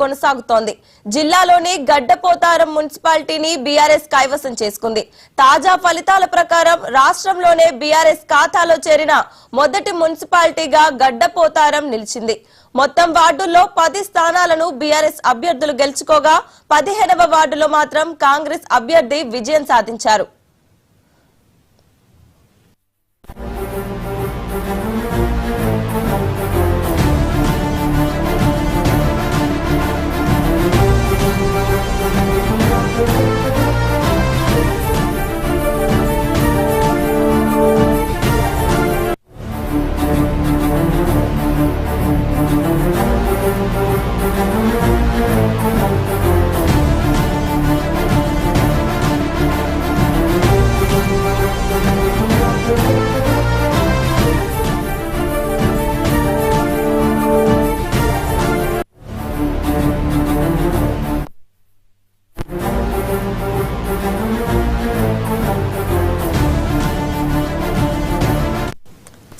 కొనసాగుతోంది. జిల్లాలోని గడ్డపోతారం మున్సిపాలిటీని బీఆర్ఎస్ కైవసం చేసుకుంది. తాజా ఫలితాల ప్రకారం రాష్ట్రంలోనే బీఆర్ఎస్ ఖాతాలో చేరిన మొదటి మున్సిపాలిటీగా గడ్డపోతారం నిలిచింది. మొత్తం వార్డుల్లో 10 స్థానాలను బీఆర్ఎస్ అభ్యర్థులు గెలుచుకోగా 15వ వార్డులో మాత్రం కాంగ్రెస్ అభ్యర్థి విజయం సాధించారు.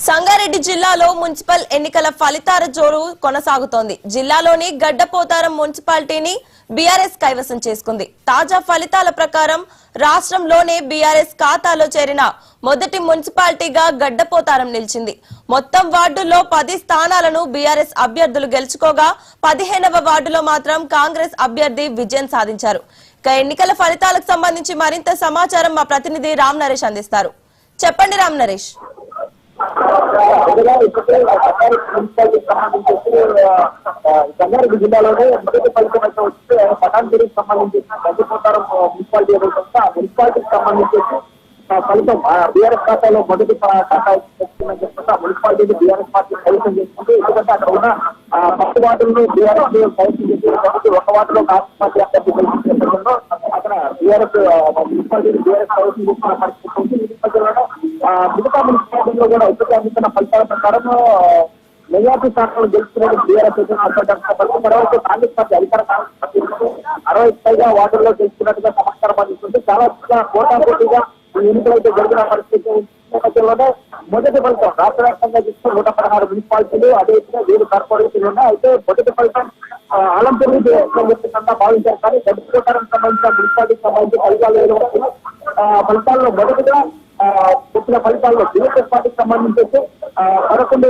సంగారెడ్డి జిల్లాలో మున్సిపల్ ఎన్నికల ఫలితాల జోరు కొనసాగుతోంది. జిల్లాలోని గడ్డపోతారం మున్సిపాలిటీని బీఆర్ఎస్ కైవసం చేసుకుంది. తాజా ఫలితాల ప్రకారం రాష్ట్రంలోనే బీఆర్ఎస్ ఖాతాలో చేరిన మొదటి మున్సిపాలిటీగా గడ్డపోతారం నిలిచింది. మొత్తం వార్డుల్లో 10 స్థానాలను బీఆర్ఎస్ అభ్యర్థులు గెలుచుకోగా 15వ వార్డులో మాత్రం కాంగ్రెస్ అభ్యర్థి విజయం సాధించారు. ఇక ఎన్నికల ఫలితాలకు సంబంధించి మరింత సమాచారం మా ప్రతినిధి రామ్ నరేష్ అందిస్తారు. చెప్పండి రామ్ నరేష్. సంగారెడ్డి జిల్లాలోనే మొదటి ఫలితం అయితే వస్తే పటాన్చెరుకు సంబంధించిన గడ్డపోతారం మున్సిపాలిటీ మున్సిపాలిటీకి సంబంధించి ఫలితం బీఆర్ఎస్ ఖాతాలో మొదటి ఖాతా వస్తుందని చెప్పి మున్సిపాలిటీని బీఆర్ఎస్ పార్టీ కైవసం చేసుకుంటే ఎందుకంటే అక్కడ ఉన్న 10 వార్డులను బీఆర్ఎస్ కైవసం చేసి కాబట్టి ఒక వార్డులో కాంగ్రెస్ పార్టీ అభ్యర్థి కల్పించడంలో అక్కడ బీఆర్ఎస్ మున్సిపాలిటీని బీఆర్ఎస్ కైవసం చేసుకున్న పరిస్థితి ఉంది. ఈ నేపథ్యంలో మిగతా మున్సిపాలిటీలో కూడా ఇప్పటికే అందుతున్న ఫలితాల ప్రకారం మెజార్టీ స్థానాలు గెలుచుకునే బీఆర్ఎస్ మరోవైపు కాంగ్రెస్ పార్టీ అధికార కాంగ్రెస్ పార్టీ 60 పైగా వార్డుల్లో గెలుచుకున్నట్టుగా సమాచారం అందిస్తుంది. చాలా పోటాపోటీగా ఎన్నికలైతే జరిగిన పరిస్థితి నేపథ్యంలోనే మొదటి ఫలితం రాష్ట్ర వ్యాప్తంగా చూస్తే 116 మున్సిపాలిటీలు అదేవిధంగా 7 కార్పొరేషన్లు ఉన్నాయి. అయితే మొదటి ఫలితం ఆలంపూర్ చెప్తుందంతా భావించారు. కానీ గడ్డపోతారానికి సంబంధించిన మున్సిపాలిటీకి సంబంధించి ఫలితాల్లో మొదటిగా వచ్చిన ఫలితాల్లో బీఆర్ఎస్ పార్టీకి సంబంధించి 11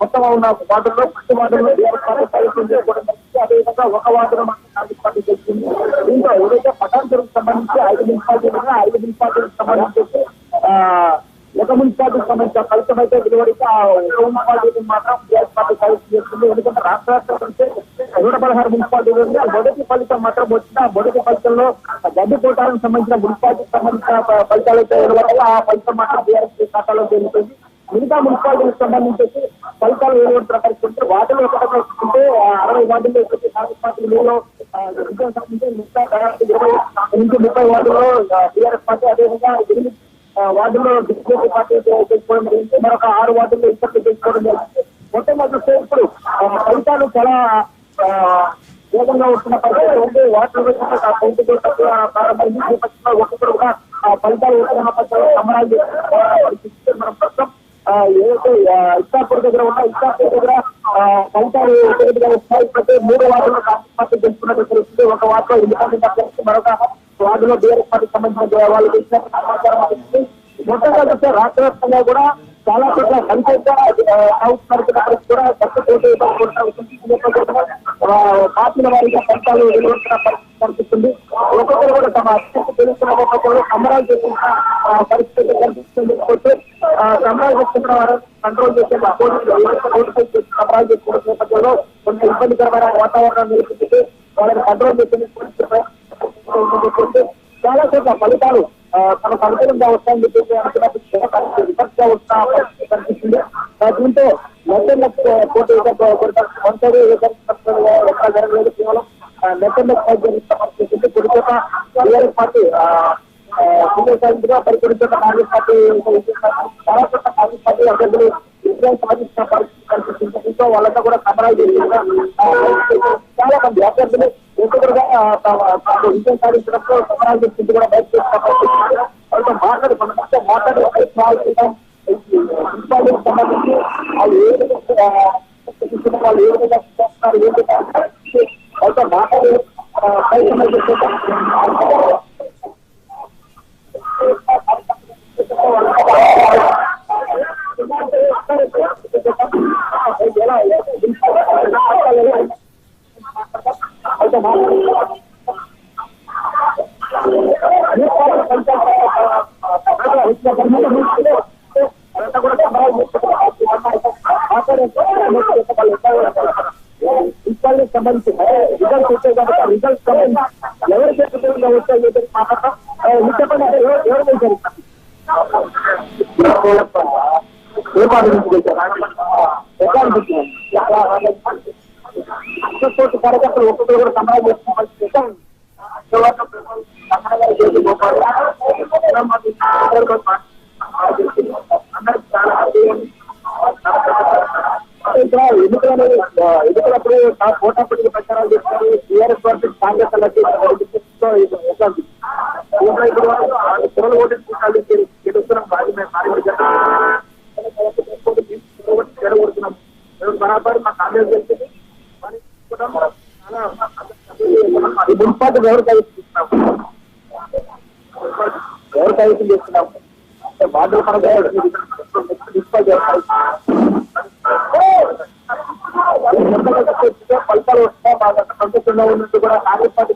మొత్తం ఉన్న వార్డుల్లో 10 వార్డుల్లో బీఆర్ఎస్ పార్టీ కైవసం చేసుకోవడం జరిగింది. అదేవిధంగా ఒక వార్డులో మాత్రం కాంగ్రెస్ పార్టీ గెలిచింది. దీంతో ఏదైతే పటాన్చెరుకు సంబంధించి 5 మున్సిపాలిటీలు ఉన్నాయి. 5 మున్సిపాలిటీలకు సంబంధించి ఒక మున్సిపాలిటీకి సంబంధించిన ఫలితం అయితే వెలువడితే ఆ మున్సిపాలిటీని మాత్రం బీఆర్ఎస్ పార్టీ కైవసం చేస్తుంది. ఎందుకంటే రాష్ట్ర వ్యాప్తంగా 116 మున్సిపాలిటీలు ఉంది. మొదటి ఫలితం మాత్రం వచ్చిన మొదటి ఫలితంలో గడ్డపోతారానికి సంబంధించిన మున్సిపాలిటీకి సంబంధించిన ఫలితాలు అయితే వెలువడాయి. ఆ ఫలితం మాత్రం బీఆర్ఎస్ ఖాతాలో జరుగుతుంది. మిగతా మున్సిపాలిటీకి సంబంధించి ఫలితాలు వెలువడుతున్న పరిస్థితి వార్డులు ఒకటే 60 వార్డుల్లో కాంగ్రెస్ పార్టీ విజయం సాధించి మిగతా 20 నుంచి 30 వార్డుల్లో బీఆర్ఎస్ పార్టీ అదేవిధంగా 8 వార్డుల్లో బీజేపీ పార్టీ చేసుకోవడం జరిగింది. మరొక 6 వార్డుల్లో ఇప్పటికీ చేసుకోవడం జరిగింది. మొత్తంగా చూస్తే ఇప్పుడు ఫలితాలు చాలా వేగంగా వస్తున్న పరిస్థితి వార్డులు ప్రారంభమైంది. ఒక్కొక్కరు కూడా ఫలితాలు వస్తున్న పద్ధతిలో సంబరాలు చేస్తున్న మనం ప్రస్తుతం ఏదైతే ఇస్లాపూర్ దగ్గర ఉన్న ఇస్లాపూర్ దగ్గర ఫలితాలు ఒకటిగా వస్తాయి. ఇప్పటికే 3 వార్డుల్లో కాంగ్రెస్ పార్టీ గెలుచుకున్నట్టు తెలుస్తుంది. ఒక వార్డులో ఇండిపెండెంట్ అభ్యర్థి మరొక వార్డులో బీఆర్ఎస్ పార్టీకి సంబంధించిన వాళ్ళు గెలిచిన సమాచారం అవుతుంది. మొత్తంగా చూస్తే రాష్ట్ర వ్యాప్తంగా కూడా చాలా చోట్ల సంఖ్యగా కూడా కొత్త పోటీ కొనసాగుతుంది. పార్టీల వారీగా ఫలితాలు వెలువడుతున్న పరిస్థితి కనిపిస్తుంది. ఒక్కొక్కరు కూడా తమ అత్యంత తెలుస్తున్న నేపథ్యంలో సంబరాలు చేస్తున్న పరిస్థితి కనిపిస్తుంది. సంబరాలు చేస్తున్న వారు కంట్రోల్ చేసే సంబరాలు చేస్తున్న నేపథ్యంలో కొంత ఇబ్బందికరమైన వాతావరణం నిలుపుతుంది. వాళ్ళని కంట్రోల్ చేసే చాలా చోట్ల ఫలితాలు తమ అనుకూలంగా వస్తాయని చెప్పేసి అనుకున్నప్పుడు విపక్షగా వస్తున్న పరిస్థితి కనిపిస్తుంది. దీంతో నెట్టెండక్ పోటీ ఎక్కడ జరగలేదు. కేవలం నెట్టెండక్ పరిస్థితి కొడుకోట బీఆర్ఎస్ పార్టీ పరికొడుతున్న కాంగ్రెస్ పార్టీ చాలా చోట్ల కాంగ్రెస్ పార్టీ అభ్యర్థులు విజయం సాధించిన పరిస్థితి కనిపిస్తుంది. దీంతో వాళ్ళంతా కూడా సంబరాలు చేస్తున్నారు. చాలా మంది అభ్యర్థులు ఎక్కువగా విజయం సాధించడంతో సంబరాలు చేస్తుంది కూడా బయట వాళ్ళతో మాట్లాడి మున్సిపాలిటీకి సంబంధించి వాళ్ళు ఏ విధంగా వాళ్ళు ఏ విధంగా చేస్తున్నారు వాళ్ళతో వారితో మాట్లాడే ప్రయత్నం చేస్తాం. సంబంధించి రిజల్ట్స్ వచ్చాయి కాబట్టి రిజల్ట్స్ ఎవరు చేతుల్లో వచ్చాయి మాట్లాడతాం. చెప్పండి, ఎవరు చేశారు? కార్యకర్తలు ఒక్కొక్కరు కూడా సమాధానం చేస్తున్నాం. ఎన్నికలప్పుడు పోటాపోటీ ప్రచారాలు చేస్తారు. టీఆర్ఎస్ వర్సెస్ కాంగ్రెస్ అన్నట్టు పొరలు ఓటు గెలుస్తున్నాం. చెడగొడుతున్నాం. బరాబర్ మా కాంగ్రెస్ గెలిచింది. మున్సిపాలిటీ ఎవరు కవిస్తున్నాం, ఎవరు కవితం చేస్తున్నాం బాధ్యత ఫలితాలు వస్తా బాగా సంతోషంగా ఉన్నట్టు కూడా కాంగ్రెస్ పార్టీ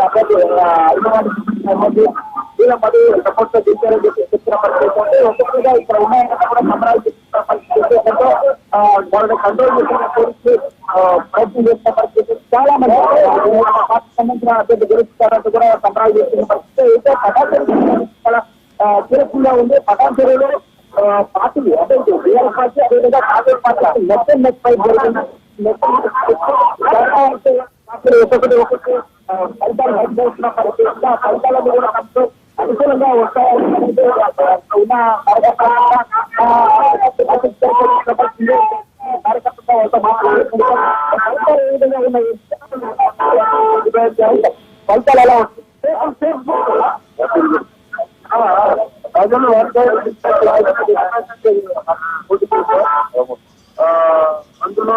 అభ్యర్థి వీళ్ళ మరి సపోర్ట్ చేశారని చెప్పి చెప్తున్న పరిస్థితి. ఒక్కొక్కగా ఇక్కడ ఉన్నాయన్నా కూడా సంబరాలు చేస్తున్న పరిస్థితి. వాళ్ళని కంట్రోల్ చేసిన పోలీసులు ప్రయత్నం చేస్తున్న పరిస్థితి. చాలా మంది పార్టీకి సంబంధించిన అభ్యర్థి గెలుస్తారంటూ కూడా సంబరాలు చేస్తున్న పరిస్థితి. అయితే పటాన్ చాలా కీలకంగా ఉంది. పటాన్ చెరువులో పార్టీలు అంటే టీఆర్ఎస్ పార్టీ అదేవిధంగా కాంగ్రెస్ పార్టీ నెట్ పై ఒక్కొక్కటి ఫలితాలు బయటపడుతున్న పరిస్థితి. ఆ ఫలితాలను కూడా అనుకూలంగా వస్తాయని ఉన్న కార్యకర్తలతో మాట్లాడుకుంటాం. ఫలితాలు ఏ విధంగా ఉన్నాయి, ఫలితాలు ఎలా వస్తాయి? ప్రజలు అందులో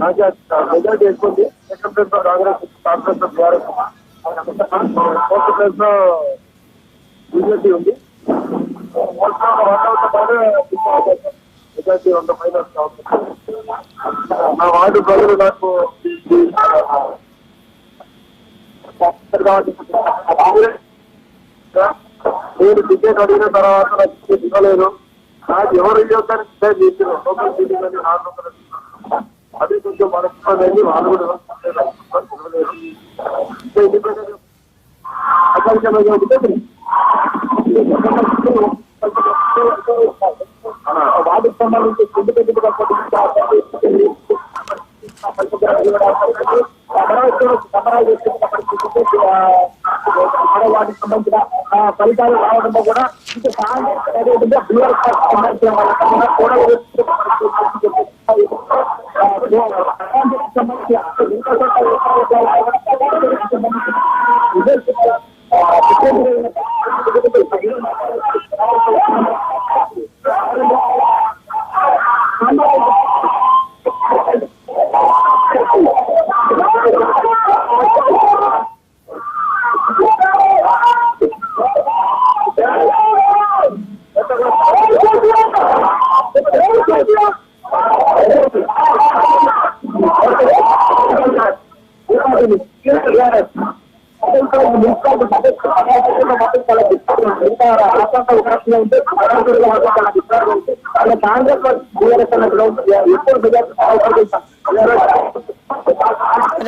మెజార్టీ ఎక్కువ ఉంది. సెకండ్ ప్లేస్ లో కాంగ్రెస్ టీఆర్ఎస్, ఫోర్త్ ప్లేస్ లో బీజేపీ ఉంది. మెజార్టీ 100 పైన నా వార్డు ప్రజలు నాకు నేను టికెట్ అడిగిన తర్వాత నాకు టికెట్ ఇవ్వలేదు. నాకు ఎవరు ఇవ్వడానికి డిసైడ్ చేసిన లోకల్ మీటింగ్ అని 400 అది కొంచెం మనసుంది. వాళ్ళు కూడా వాటికి సంబంధించి వాటికి సంబంధించిన ఫలితాలు రావడంలో కూడా ఇంకా అదేవిధంగా బీఆర్ఎస్ పార్టీ సంబంధించిన వాళ్ళ కూడా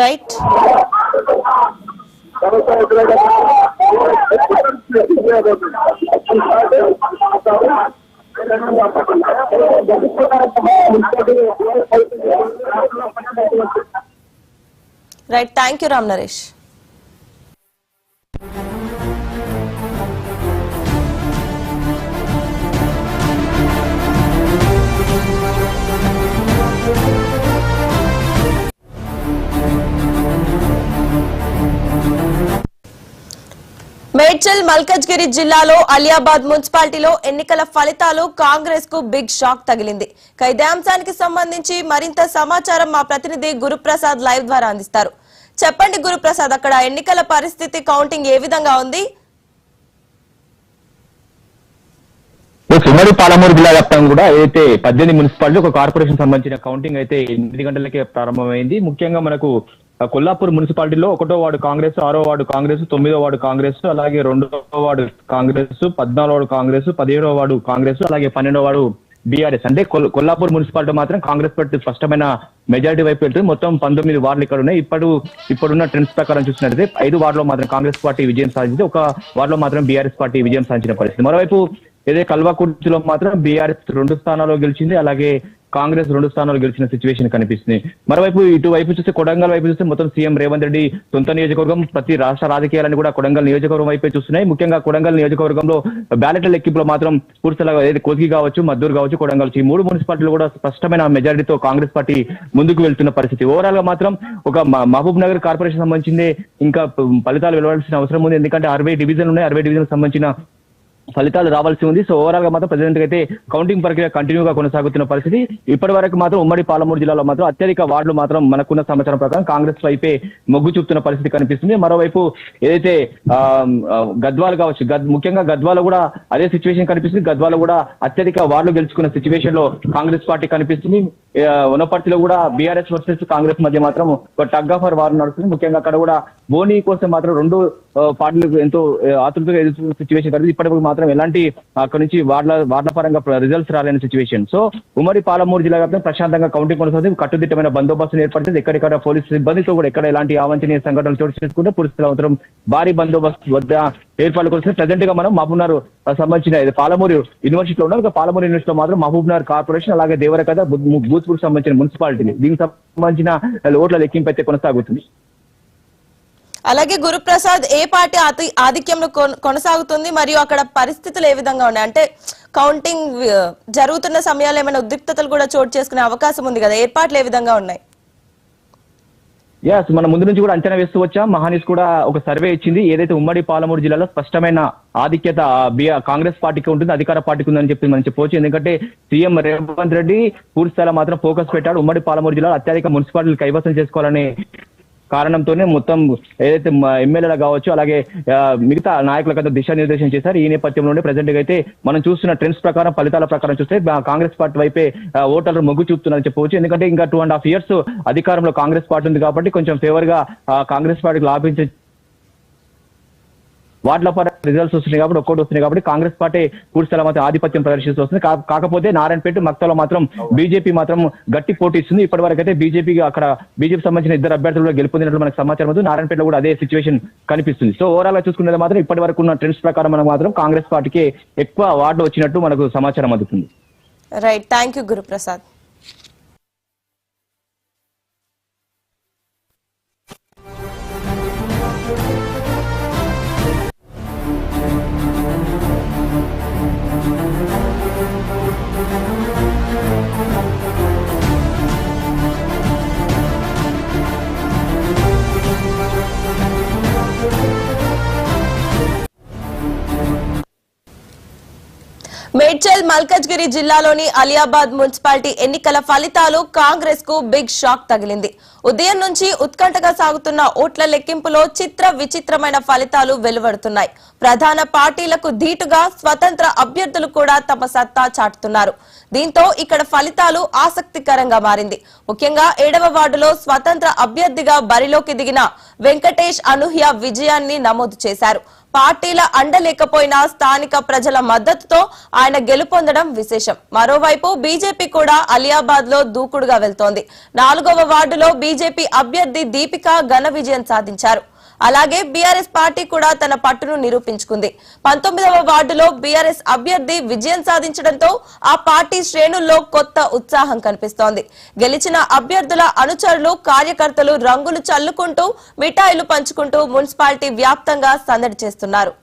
right. Right, thank you Ram Naresh. Medchal Malkajgiri జిల్లాలో అలియాబాద్ మున్సిపాలిటీలో ఎన్నికల ఫలితాలు కాంగ్రెస్ కు బిగ్ షాక్ తగిలింది. ఇదే అంశానికి సంబంధించి మరింత సమాచారం మా ప్రతినిధి గురుప్రసాద్ లైవ్ ద్వారా అందిస్తారు. చెప్పండి గురుప్రసాద్, అక్కడ ఎన్నికల పరిస్థితి కౌంటింగ్ ఏ విధంగా ఉంది? ఉమ్మడి పాలమూరు జిల్లా వ్యాప్తంగా కూడా అయితే 18 మున్సిపాలిటీ ఒక కార్పొరేషన్ సంబంధించిన కౌంటింగ్ అయితే 8 గంటలకే ప్రారంభమైంది. ముఖ్యంగా మనకు కొల్లాపూర్ మున్సిపాలిటీలో 1వ వార్డు కాంగ్రెస్, 6వ వార్డు కాంగ్రెస్, 9వ వార్డు కాంగ్రెస్, అలాగే 2వ వార్డు కాంగ్రెస్, 14వ వార్డు కాంగ్రెస్, 17వ వార్డు కాంగ్రెస్, అలాగే 12వ వార్డు బీఆర్ఎస్. అంటే కొల్లాపూర్ మున్సిపాలిటీ మాత్రం కాంగ్రెస్ పార్టీ స్పష్టమైన మెజారిటీ వైపు వెళ్తుంది. మొత్తం 19 వార్డులు ఇక్కడ ఉన్నాయి. ఇప్పుడున్న ట్రెండ్స్ ప్రకారం చూసినట్లయితే 5 వార్డులో మాత్రం కాంగ్రెస్ పార్టీ విజయం సాధించింది, ఒక వార్డులో మాత్రం బీఆర్ఎస్ పార్టీ విజయం సాధించిన పరిస్థితి. మరోవైపు ఏదే కల్వకుర్తిలో మాత్రం బీఆర్ఎస్ 2 స్థానాల్లో గెలిచింది, అలాగే కాంగ్రెస్ 2 స్థానాలు గెలిచిన సిచ్యువేషన్ కనిపిస్తుంది. మరోవైపు ఇటువైపు చూస్తే కొడంగల్ వైపు చూస్తే మొత్తం సీఎం రేవంత్ రెడ్డి సొంత నియోజకవర్గం, ప్రతి రాష్ట్ర రాజకీయాలను కూడా కొడంగల్ నియోజకవర్గం వైపే చూస్తున్నాయి. ముఖ్యంగా కొడంగల్ నియోజకవర్గంలో బ్యాలెట్ల లెక్కింపులో మాత్రం పూర్తిగా కోస్గి కావచ్చు, మద్దూరు కావచ్చు, కొడంగల్ ఈ 3 మున్సిపాలిటీలు కూడా స్పష్టమైన మెజారిటీతో కాంగ్రెస్ పార్టీ ముందుకు వెళ్తున్న పరిస్థితి. ఓవరాల్ గా మాత్రం ఒక మహబూబ్ నగర్ కార్పొరేషన్ సంబంధించింది ఇంకా ఫలితాలు వెలువడాల్సిన అవసరం ఉంది. ఎందుకంటే 60 డివిజన్లు ఉన్నాయి, 60 డివిజన్ సంబంధించిన ఫలితాలు రావాల్సి ఉంది. సో ఓవరాల్ గా మాత్రం ప్రెసిడెంట్ అయితే కౌంటింగ్ ప్రక్రియ కంటిన్యూగా కొనసాగుతున్న పరిస్థితి. ఇప్పటి వరకు మాత్రం ఉమ్మడి పాలమూరు జిల్లాలో మాత్రం అత్యధిక వార్డులు మాత్రం మనకున్న సమాచారం ప్రకారం కాంగ్రెస్ వైపే మొగ్గు చూపుతున్న పరిస్థితి కనిపిస్తుంది. మరోవైపు ఏదైతే గద్వాల్ కావచ్చు, ముఖ్యంగా గద్వాల కూడా అదే సిచ్యువేషన్ కనిపిస్తుంది. గద్వాల కూడా అత్యధిక వార్డులు గెలుచుకున్న సిచ్యువేషన్ లో కాంగ్రెస్ పార్టీ కనిపిస్తుంది. వనపర్తిలో కూడా బీఆర్ఎస్ వర్సెస్ కాంగ్రెస్ మధ్య మాత్రం ఒక టగ్ ఆఫ్ వార్ నడుస్తుంది. ముఖ్యంగా అక్కడ కూడా బోనీ కోసం మాత్రం 2 పార్టీలు ఎంతో ఆతృతగా ఎదుర్కొన్న సిచ్యువేషన్ కనిపిస్తుంది. ఇప్పటివరకు మాత్రం ఎలాంటి అక్కడ నుంచి వార్డుల పరంగా రిజల్ట్స్ రాలేని సిచ్యువేషన్. సో ఉమ్మడి పాలమూరు జిల్లా వ్యాప్తంగా ప్రశాంతంగా కౌంటింగ్ కొనసాగుతుంది. కట్టుదిట్టమైన బందోబస్తును ఏర్పడుతుంది. ఎక్కడిక్కడ పోలీసు సిబ్బందితో కూడా ఎక్కడ ఎలాంటి అవాంఛనీయ సంఘటనలు చోటు చేసుకుంటే పోలీసుల అవసరం భారీ బందోబస్తు వద్ద ఏర్పాట్లు కోసం ప్రెసెంట్ గా మనం మహబూబ్నగర్ సంబంధించిన పాలమూరు యూనివర్సిటీలో ఉన్నాం. పాలమూరు యూనివర్సిటీలో మాత్రం మహబూబ్నగర్ కార్పొరేషన్, అలాగే దేవరకథ, భూత్పూర్ సంబంధించిన మున్సిపాలిటీ, దీనికి సంబంధించిన ఓట్ల లెక్కింపు అయితే కొనసాగుతుంది. అలాగే గురుప్రసాద్, ఏ పార్టీ ఆధిక్యంలో కొనసాగుతుంది మరియు అక్కడ పరిస్థితులు ఏ విధంగా ఉన్నాయి? అంటే కౌంటింగ్ జరుగుతున్న సమయాల్లో ఏమైనా ఉద్రిక్తతలు కూడా చోటు చేసుకునే అవకాశం ఉంది కదా, ఏర్పాట్లు ఏ విధంగా ఉన్నాయి? మనం ముందు నుంచి కూడా అంచనా వేస్తూ వచ్చాం. మహానీస్ కూడా ఒక సర్వే ఇచ్చింది. ఏదైతే ఉమ్మడి పాలమూరు జిల్లాలో స్పష్టమైన ఆధిక్యత కాంగ్రెస్ పార్టీకి ఉంటుంది, అధికార పార్టీకి ఉందని చెప్పి మనం చెప్పవచ్చు. ఎందుకంటే సీఎం రేవంత్ రెడ్డి పూర్తి స్థాయిలో మాత్రం ఫోకస్ పెట్టాడు. ఉమ్మడి పాలమూరు జిల్లాలో అత్యధిక మున్సిపాలిటీలు కైవసం చేసుకోవాలనే కారణంతోనే మొత్తం ఏదైతే ఎమ్మెల్యేలు కావచ్చు, అలాగే మిగతా నాయకులకు దిశానిర్దేశం చేశారు. ఈ నేపథ్యంలోనే ప్రెసెంట్ గా అయితే మనం చూస్తున్న ట్రెండ్స్ ప్రకారం, ఫలితాల ప్రకారం చూస్తే కాంగ్రెస్ పార్టీ వైపే ఓటర్లు మొగ్గు చూపుతున్నారని చెప్పవచ్చు. ఎందుకంటే ఇంకా 2.5 years అధికారంలో కాంగ్రెస్ పార్టీ ఉంది కాబట్టి కొంచెం ఫేవర్ గా కాంగ్రెస్ పార్టీకి లాభించే వార్డుల పరంగా రిజల్ట్స్ వస్తున్నాయి కాబట్టి, ఒక్కోటి వస్తున్నాయి కాబట్టి కాంగ్రెస్ పార్టీ పూర్తి మాత్రం ఆధిపత్యం ప్రదర్శిస్తూ వస్తుంది. కాకపోతే నారాయణపేట, మక్తలో మాత్రం బీజేపీ మాత్రం గట్టి పోటీ ఇస్తుంది. ఇప్పటి వరకు అయితే బీజేపీకి అక్కడ సంబంధించిన 2 అభ్యర్థులు గెలుపొందినట్లు మనకు సమాచారం ఉంది. నారాయణపేటలో కూడా అదే సిచ్యువేషన్ కనిపిస్తుంది. సో ఓవరాల్ గా చూసుకునేది మాత్రం ఇప్పటి వరకు ఉన్న ట్రెండ్స్ ప్రకారం మనకు మాత్రం కాంగ్రెస్ పార్టీకి ఎక్కువ వార్డులు వచ్చినట్టు మనకు సమాచారం అందుతుంది. Right, thank you Guruprasad. Medchal Malkajgiri జిల్లాలోని అలియాబాద్ మున్సిపాలిటీ ఎన్నికల ఫలితాలు కాంగ్రెస్ కు బిగ్ షాక్ తగిలింది. ఉదయం నుంచి ఉత్కంఠగా సాగుతున్న ఓట్ల లెక్కింపులో విచిత్రమైన ఫలితాలు వెలువడుతున్నాయి. ప్రధాన పార్టీలకు ధీటుగా స్వతంత్ర అభ్యర్థులు కూడా తమ సత్తా చాటుతున్నారు. దీంతో ఇక్కడ ఫలితాలు ఆసక్తికరంగా మారింది. ముఖ్యంగా 7వ వార్డులో స్వతంత్ర అభ్యర్థిగా బరిలోకి దిగిన వెంకటేష్ అనూహ్య విజయాన్ని నమోదు చేశారు. పార్టీల అండలేకపోయినా స్థానిక ప్రజల మద్దతుతో ఆయన గెలుపొందడం విశేషం. మరోవైపు బీజేపీ కూడా అలియాబాద్ లో దూకుడుగా వెళ్తోంది. 4వ వార్డులో బీజేపీ అభ్యర్థి దీపిక ఘన విజయం సాధించారు. అలాగే బీఆర్ఎస్ పార్టీ కూడా తన పట్టును నిరూపించుకుంది. 19వ వార్డులో బీఆర్ఎస్ అభ్యర్థి విజయం సాధించడంతో ఆ పార్టీ శ్రేణుల్లో కొత్త ఉత్సాహం కనిపిస్తోంది. గెలిచిన అభ్యర్థుల అనుచరులు, కార్యకర్తలు రంగులు చల్లుకుంటూ మిఠాయిలు పంచుకుంటూ మున్సిపాలిటీ వ్యాప్తంగా సందడి చేస్తున్నారు.